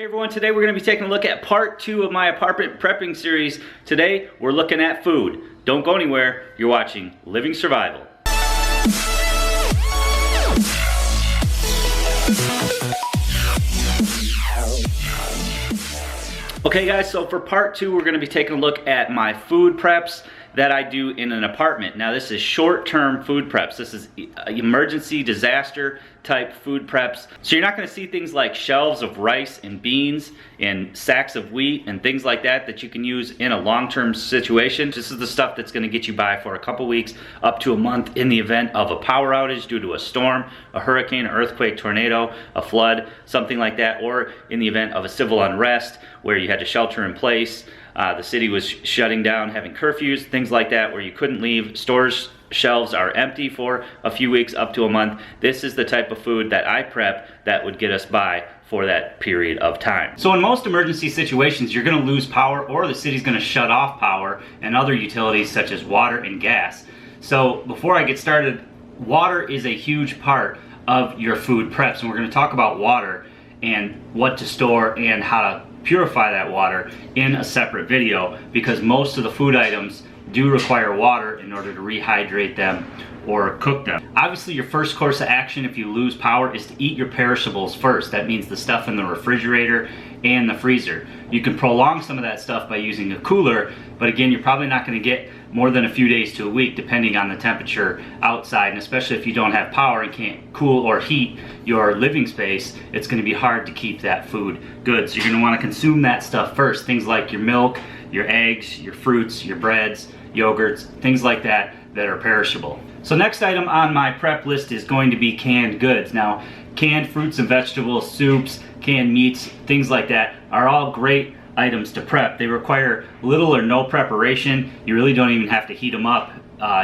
Hey everyone, today we're going to be taking a look at part 2 of my apartment prepping series. Today we're looking at food. Don't go anywhere, you're watching Living Survival. Okay guys, so for part 2 we're going to be taking a look at my food preps that I do in an apartment. Now this is short-term food preps. This is emergency disaster type food preps. So you're not going to see things like shelves of rice and beans and sacks of wheat and things like that that you can use in a long-term situation. This is the stuff that's going to get you by for a couple weeks up to a month in the event of a power outage due to a storm, a hurricane, an earthquake, tornado, a flood, something like that, or in the event of a civil unrest where you had to shelter in place. The city was shutting down, having curfews, things like that, where you couldn't leave. Stores shelves are empty for a few weeks up to a month. This is the type of food that I prep that would get us by for that period of time. So in most emergency situations, you're going to lose power or the city's going to shut off power and other utilities such as water and gas. So before I get started, water is a huge part of your food preps, and we're going to talk about water and what to store and how to purify that water in a separate video, because most of the food items do require water in order to rehydrate them or cook them. Obviously your first course of action if you lose power is to eat your perishables first. That means the stuff in the refrigerator and the freezer. You can prolong some of that stuff by using a cooler, but again, you're probably not going to get more than a few days to a week depending on the temperature outside, and especially if you don't have power and can't cool or heat your living space, it's going to be hard to keep that food good. So you're going to want to consume that stuff first. Things like your milk, your eggs, your fruits, your breads, yogurts, things like that that are perishable. So next item on my prep list is going to be canned goods. Now, canned fruits and vegetables, soups, canned meats, things like that are all great items to prep. They require little or no preparation. You really don't even have to heat them up.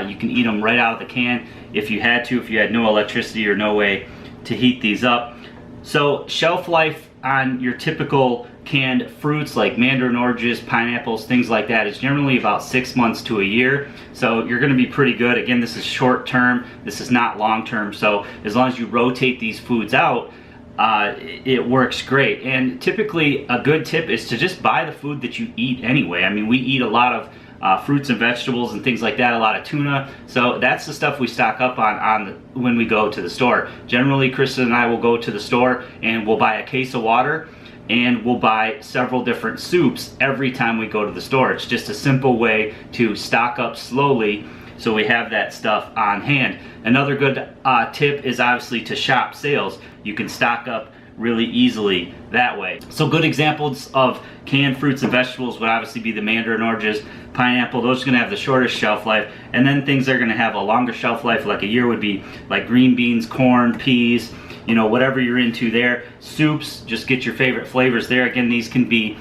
You can eat them right out of the can if you had to, if you had no electricity or no way to heat these up. So shelf life on your typical canned fruits like mandarin oranges, pineapples, things like that is generally about 6 months to a year. So you're going to be pretty good. Again, this is short term. This is not long term. So as long as you rotate these foods out, it works great. And typically a good tip is to just buy the food that you eat anyway. I mean, we eat a lot of fruits and vegetables and things like that, a lot of tuna. So that's the stuff we stock up on when we go to the store. Generally, Kristen and I will go to the store and we'll buy a case of water and we'll buy several different soups every time we go to the store. It's just a simple way to stock up slowly so we have that stuff on hand. Another good tip is obviously to shop sales. You can stock up really easily that way. So good examples of canned fruits and vegetables would obviously be the mandarin oranges, pineapple. Those are going to have the shortest shelf life. And then things that are going to have a longer shelf life, like a year, would be like green beans, corn, peas, you know, whatever you're into there. Soups, just get your favorite flavors there. Again, these can be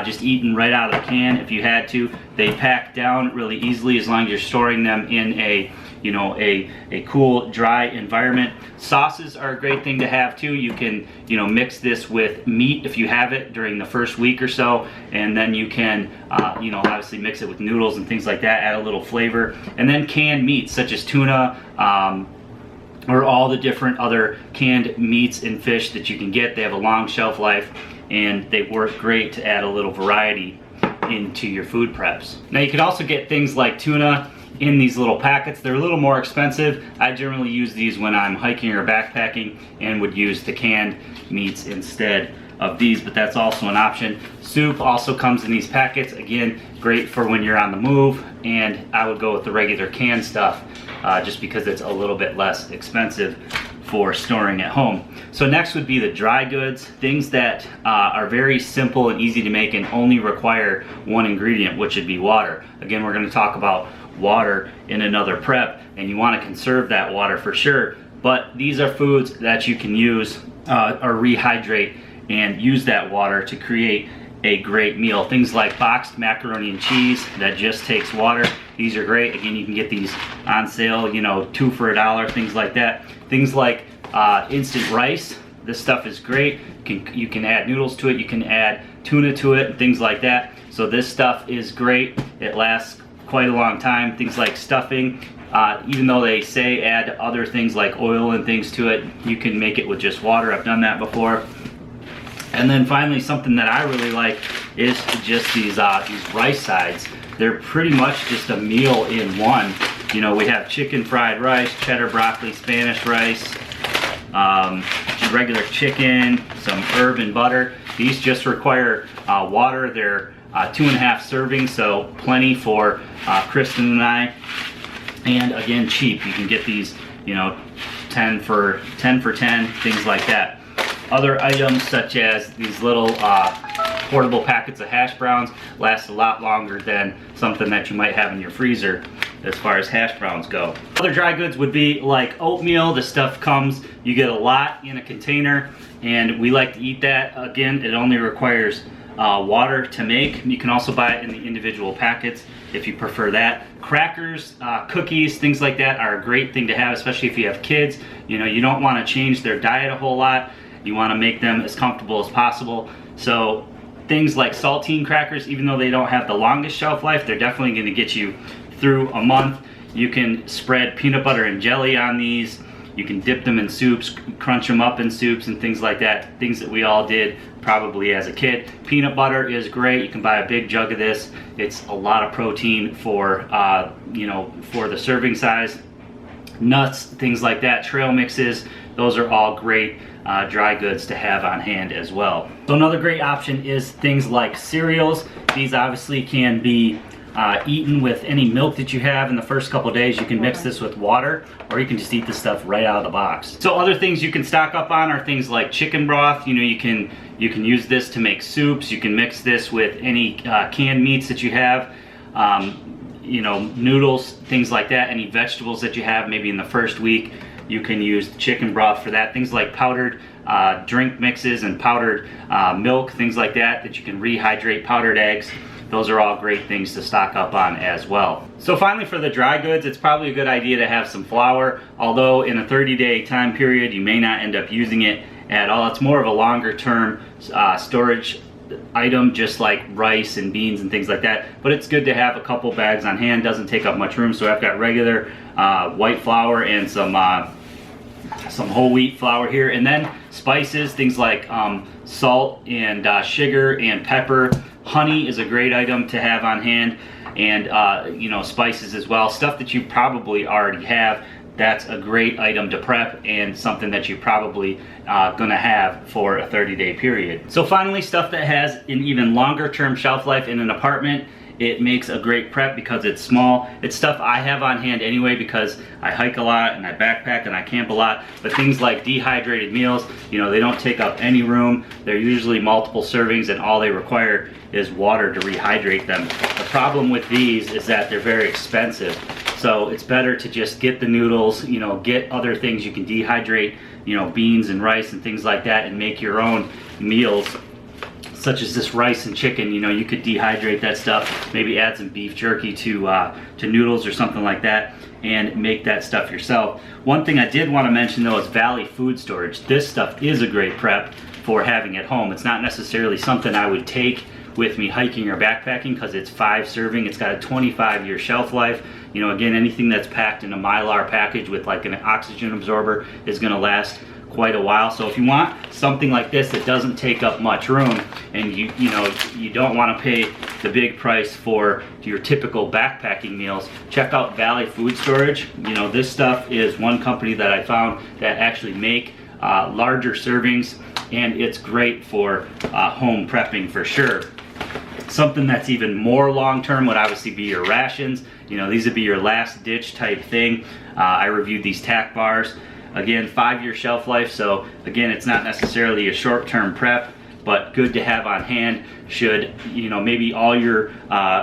just eaten right out of the can if you had to. They pack down really easily as long as you're storing them in a cool, dry environment. Sauces are a great thing to have too. You can, mix this with meat if you have it during the first week or so, and then you can, obviously mix it with noodles and things like that, add a little flavor. And then canned meats such as tuna, or all the different other canned meats and fish that you can get. They have a long shelf life and they work great to add a little variety into your food preps. Now you can also get things like tuna in these little packets. They're a little more expensive. I generally use these when I'm hiking or backpacking and would use the canned meats instead of these, but that's also an option. Soup also comes in these packets. Again, great for when you're on the move, and I would go with the regular canned stuff just because it's a little bit less expensive for storing at home. So next would be the dry goods, things that are very simple and easy to make and only require one ingredient, which would be water. Again, we're going to talk about water in another prep, and you want to conserve that water for sure, but these are foods that you can use or rehydrate and use that water to create a great meal. Things like boxed macaroni and cheese that just takes water. These are great. Again, you can get these on sale, 2 for $1, things like that. Things like instant rice. This stuff is great. You can add noodles to it. You can add tuna to it, things like that. So this stuff is great. It lasts quite a long time. Things like stuffing. Even though they say add other things like oil and things to it, you can make it with just water. I've done that before. And then finally, something that I really like is just these rice sides. They're pretty much just a meal in one. You know, we have chicken fried rice, cheddar broccoli, Spanish rice, regular chicken, some herb and butter. These just require water. They're 2.5 servings, so plenty for Kristen and I. And again, cheap. You can get these, you know, 10 for 10, things like that. Other items such as these little portable packets of hash browns last a lot longer than something that you might have in your freezer as far as hash browns go. Other dry goods would be like oatmeal. This stuff comes, you get a lot in a container, and we like to eat that. Again, it only requires water to make. You can also buy it in the individual packets if you prefer that. Crackers, cookies, things like that are a great thing to have, especially if you have kids. You know, you don't want to change their diet a whole lot. You want to make them as comfortable as possible. So things like saltine crackers, even though they don't have the longest shelf life, they're definitely going to get you through a month. You can spread peanut butter and jelly on these. You can dip them in soups, crunch them up in soups and things like that. Things that we all did probably as a kid. Peanut butter is great. You can buy a big jug of this. It's a lot of protein for, you know, for the serving size. Nuts, things like that, trail mixes, those are all great dry goods to have on hand as well. So another great option is things like cereals. These obviously can be eaten with any milk that you have in the first couple of days. You can mix this with water, or you can just eat the stuff right out of the box. So other things you can stock up on are things like chicken broth. You know, you can use this to make soups. You can mix this with any canned meats that you have. You know, noodles, things like that. Any vegetables that you have maybe in the first week, you can use chicken broth for that. Things like powdered drink mixes and powdered milk, things like that, that you can rehydrate. Powdered eggs, those are all great things to stock up on as well. So finally, for the dry goods, it's probably a good idea to have some flour, although in a 30-day time period you may not end up using it at all. It's more of a longer term storage item, just like rice and beans and things like that, but it's good to have a couple bags on hand. Doesn't take up much room. So I've got regular white flour and some whole wheat flour here, and then spices, things like salt and sugar and pepper. Honey is a great item to have on hand, and you know, spices as well, stuff that you probably already have. That's a great item to prep and something that you're probably gonna have for a 30-day period. So finally, stuff that has an even longer term shelf life in an apartment. It makes a great prep because it's small. It's stuff I have on hand anyway because I hike a lot and I backpack and I camp a lot. But things like dehydrated meals, you know, they don't take up any room. They're usually multiple servings, and all they require is water to rehydrate them. The problem with these is that they're very expensive. So it's better to just get the noodles, you know, get other things you can dehydrate, you know, beans and rice and things like that, and make your own meals. Such as this rice and chicken, you know, you could dehydrate that stuff, maybe add some beef jerky to noodles or something like that, and make that stuff yourself. One thing I did want to mention though is Valley Food Storage. This stuff is a great prep for having at home. It's not necessarily something I would take with me hiking or backpacking because it's 5 serving. It's got a 25-year shelf life. You know, again, anything that's packed in a Mylar package with like an oxygen absorber is going to last quite a while. So if you want something like this that doesn't take up much room, and you know, you don't want to pay the big price for your typical backpacking meals, check out Valley Food Storage. You know, this stuff is one company that I found that actually make larger servings, and it's great for home prepping for sure. Something that's even more long-term would obviously be your rations. You know, these would be your last ditch type thing. I reviewed these tack bars. Again, 5-year shelf life, so again, it's not necessarily a short-term prep, but good to have on hand should, you know, maybe all your,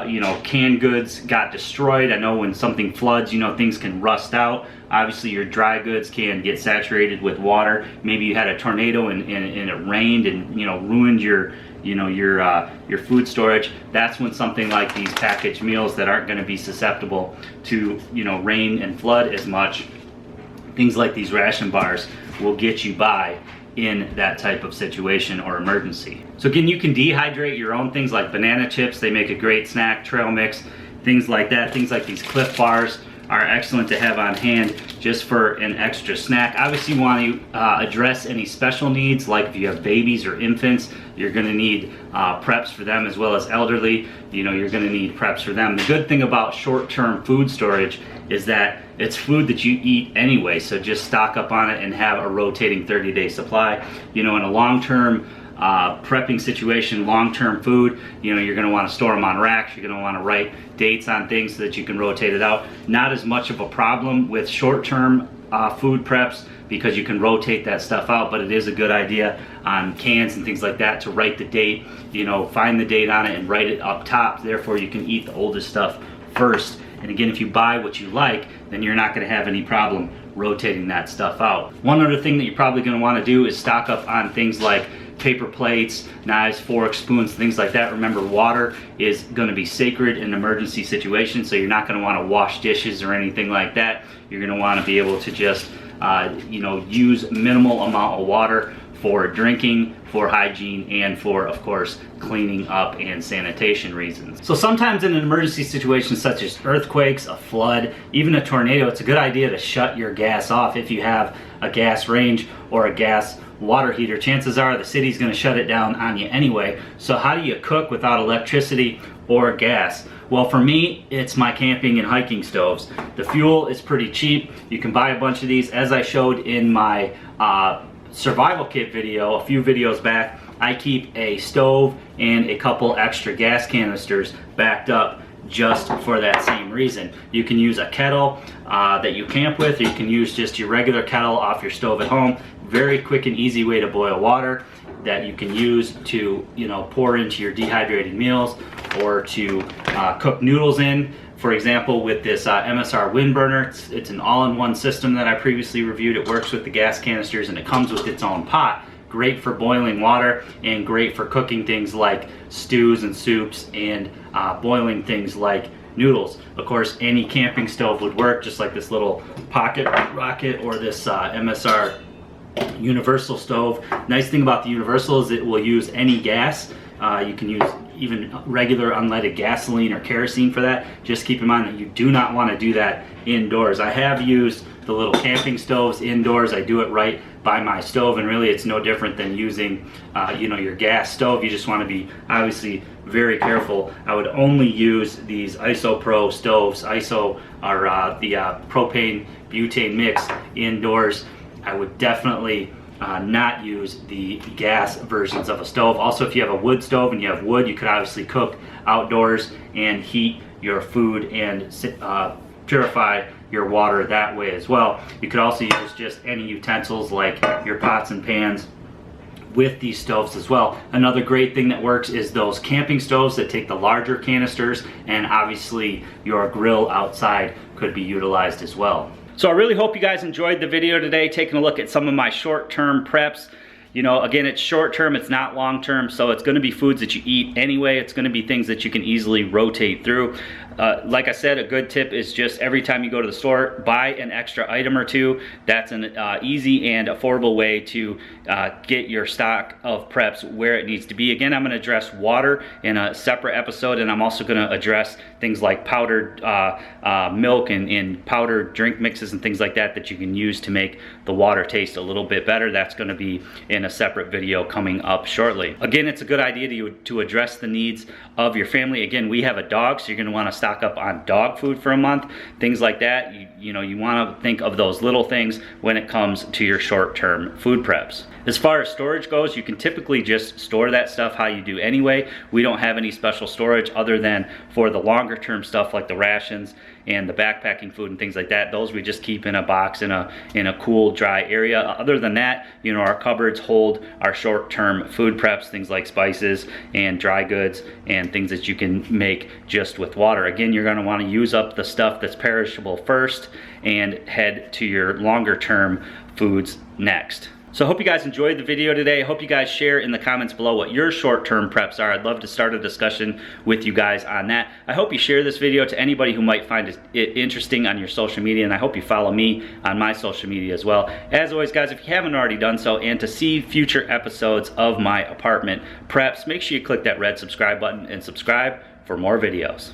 you know, canned goods got destroyed. I know when something floods, you know, things can rust out. Obviously, your dry goods can get saturated with water. Maybe you had a tornado and it rained and, you know, ruined your, you know, your food storage. That's when something like these packaged meals that aren't going to be susceptible to, you know, rain and flood as much, things like these ration bars will get you by in that type of situation or emergency. So again, you can dehydrate your own things like banana chips. They make a great snack, trail mix, things like that. Things like these Cliff bars are excellent to have on hand just for an extra snack. Obviously you want to address any special needs, like if you have babies or infants, you're going to need preps for them, as well as elderly. You know, you're going to need preps for them. The good thing about short-term food storage is that it's food that you eat anyway, so just stock up on it and have a rotating 30-day supply. You know, in a long-term prepping situation, long-term food, you know, you're going to want to store them on racks. You're going to want to write dates on things so that you can rotate it out. Not as much of a problem with short-term food preps, because you can rotate that stuff out, but it is a good idea on cans and things like that to write the date, you know, find the date on it and write it up top. Therefore you can eat the oldest stuff first. And again, if you buy what you like, then you're not going to have any problem rotating that stuff out. One other thing that you're probably going to want to do is stock up on things like paper plates, knives, forks, spoons, things like that. Remember, water is going to be sacred in an emergency situation, so you're not going to want to wash dishes or anything like that. You're going to want to be able to just you know, use minimal amount of water for drinking, for hygiene, and for, of course, cleaning up and sanitation reasons. So sometimes in an emergency situation such as earthquakes, a flood, even a tornado, it's a good idea to shut your gas off. If you have a gas range or a gas water heater, chances are the city's going to shut it down on you anyway. So how do you cook without electricity or gas? Well, for me, it's my camping and hiking stoves. The fuel is pretty cheap. You can buy a bunch of these. As I showed in my survival kit video a few videos back, I keep a stove and a couple extra gas canisters backed up just for that same reason. You can use a kettle that you camp with, or you can use just your regular kettle off your stove at home. Very quick and easy way to boil water that you can use to, you know, pour into your dehydrated meals, or to cook noodles in. For example, with this MSR wind burner, it's an all-in-one system that I previously reviewed. It works with the gas canisters and it comes with its own pot. Great for boiling water and great for cooking things like stews and soups, and boiling things like noodles. Of course, any camping stove would work, just like this little pocket rocket or this MSR universal stove. Nice thing about the universal is it will use any gas. You can use even regular unleaded gasoline or kerosene for that. Just keep in mind that you do not want to do that indoors. I have used the little camping stoves indoors. I do it right by my stove, and really it's no different than using you know, your gas stove. You just want to be obviously very careful. I would only use these IsoPro stoves. ISO are the propane butane mix indoors. I would definitely not use the gas versions of a stove. Also, if you have a wood stove and you have wood, you could obviously cook outdoors and heat your food and purify your water that way as well. You could also use just any utensils like your pots and pans with these stoves as well. Another great thing that works is those camping stoves that take the larger canisters, and obviously your grill outside could be utilized as well. So I really hope you guys enjoyed the video today, taking a look at some of my short-term preps. You know, again, it's short-term, it's not long-term, so it's going to be foods that you eat anyway. It's going to be things that you can easily rotate through. Like I said, a good tip is just every time you go to the store, buy an extra item or two. That's an easy and affordable way to get your stock of preps where it needs to be. Again, I'm going to address water in a separate episode, and I'm also going to address things like powdered milk and powdered drink mixes and things like that that you can use to make the water taste a little bit better. That's going to be in a separate video coming up shortly. Again, it's a good idea to address the needs of your family. Again, we have a dog, so you're going to want to stock up on dog food for a month, things like that. You know, you want to think of those little things when it comes to your short-term food preps. As far as storage goes, you can typically just store that stuff how you do anyway. We don't have any special storage other than for the longer term stuff like the rations and the backpacking food and things like that. Those we just keep in a box in a cool, dry area. Other than that, you know, our cupboards hold our short-term food preps, things like spices and dry goods and things that you can make just with water. Again, you're going to want to use up the stuff that's perishable first and head to your longer term foods next. So I hope you guys enjoyed the video today. I hope you guys share in the comments below what your short-term preps are. I'd love to start a discussion with you guys on that. I hope you share this video to anybody who might find it interesting on your social media, and I hope you follow me on my social media as well. As always, guys, if you haven't already done so, and to see future episodes of my apartment preps, make sure you click that red subscribe button and subscribe for more videos.